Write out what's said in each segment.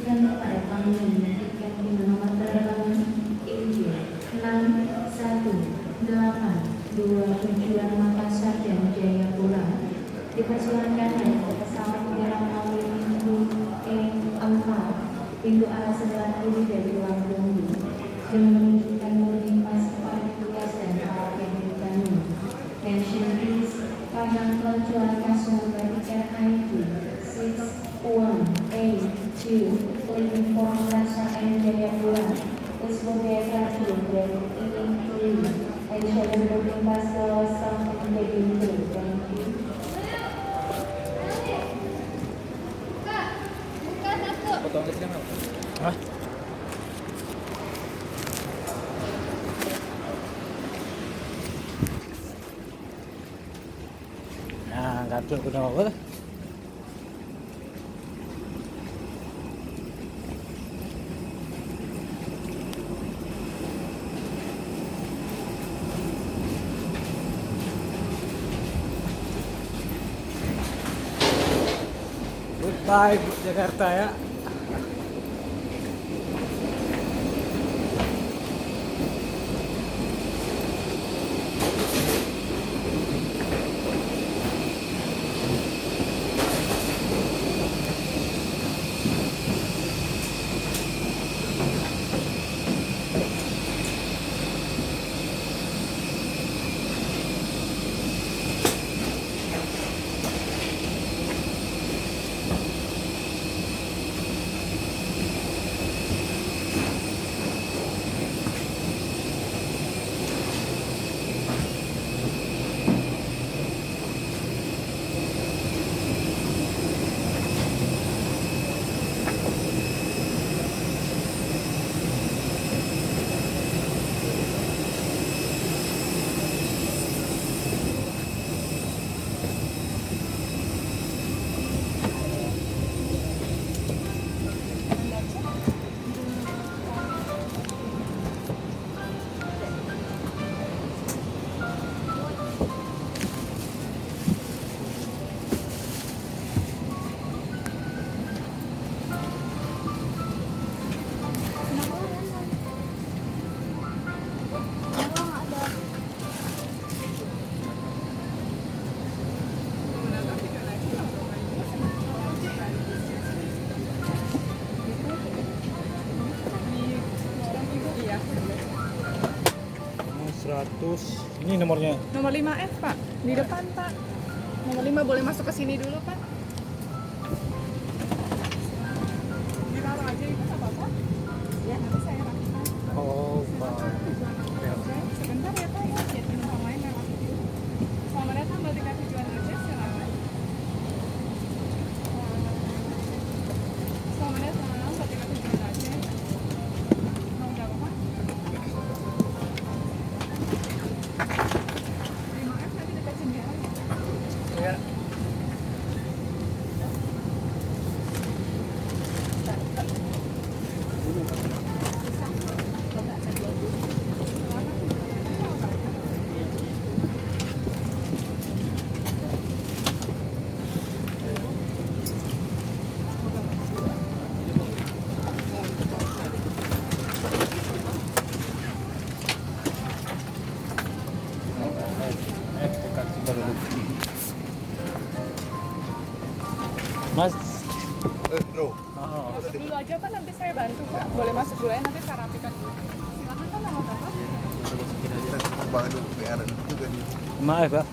diinstruksikan kepada Panglima yang di nomor penerbangan India 6182 tujuan Makassar dan Jayapura dipersilakan dari pesawat Garam Maui PE4 pintu arah sebelah kiri dari ruang tunggu dengan menunjukkan boarding pass kepada petugas dan awak yang di dalam. Mention please, Padang Pelacuan Kasur Tiket ID 6182 leaving for Makassar and Jayapura. Please book the aircraft to Grade E3 and show the boarding pass to some cabin crew. Thank you. Potong kecil nggak? Hah? Nah, kartu udah apa? Goodbye Jakarta ya. Ini nomornya. Nomor 5F Pak, di depan Pak. Nomor 5 boleh masuk ke sini dulu Pak. Ditaruh aja itu nggak apa-apa. Ya, nanti saya rapikan. Oh, Pak. Sebentar ya Pak ya, biar penumpang lain yang masuk dulu. Selamat datang Baltika Tujuan Aceh, silakan. Selamat datang Baltika Tujuan Aceh. Mau berapa Pak? 5F nanti dekat jendela ya. Ya. Mas. No. Oh. Masuk dulu aja Pak, nanti saya bantu Pak. Boleh masuk dulu ya, nanti saya rapikan dulu. Silakan Pak, nama Bapak. Bang itu PR juga nih. Maaf, Pak.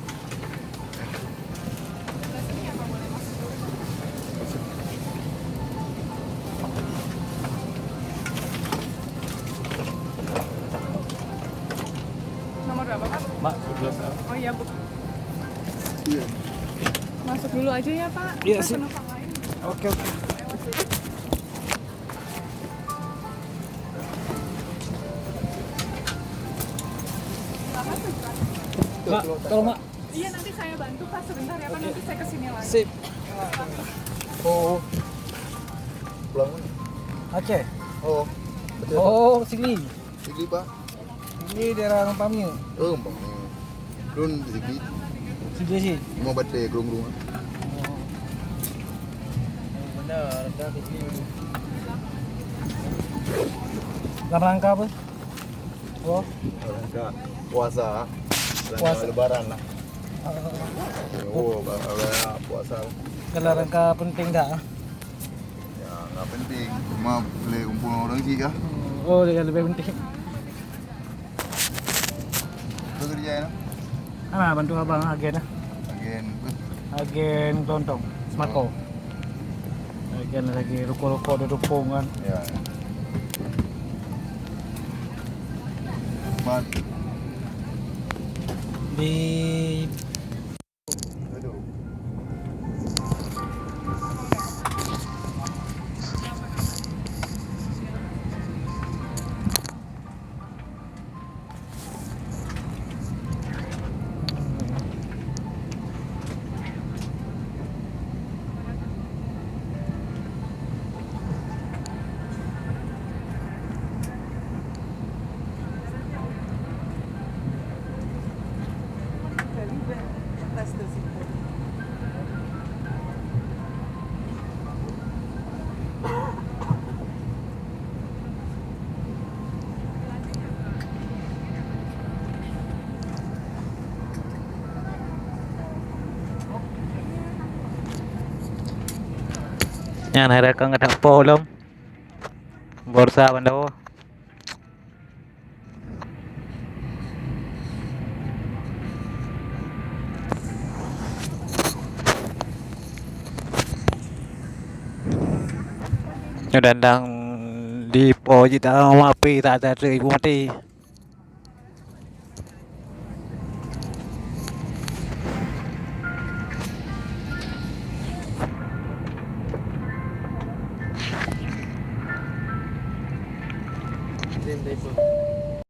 Sebelah sini ya Pak, boleh masuk dulu. Nomor berapa Pak? Mak, 11. Oh iya Bu. Iya. Masuk dulu aja ya Pak. Iya, Kan sip. penumpang lain. Oke, oke. Lewat sini. Silakan Pak. Mak, tolong Mak. Iya nanti saya bantu Pak sebentar ya Pak, nanti saya kesini lagi. Sip. Oh. Pulang. Aceh. Oh. Betul. Oh, sini. Sigli Pak. Ini daerah Pampang. Oh, Bang. Dun di Sigli. Sini sih. Mau baca gerung-gerung. Oh. Benar, dah sini. Dalam rangka apa? Oh, Rangka puasa. Rangka Puasa. lebaran lah. uh, Oh, puasa. dalam rangka penting tak? Ya, nggak penting. Cuma boleh kumpul orang sih kah? Oh, yang lebih penting. Itu kerja ya? Bantu abang agen lah. Agen. Agen Kelontong, Smako. Agen lagi ruko-ruko di Rupung kan. Ya. Mat. Di Aduh. Yan, ada kang ada polom. Borsa bandaw. Dandang di poji tak mapi tak ada ibu mati. Same type.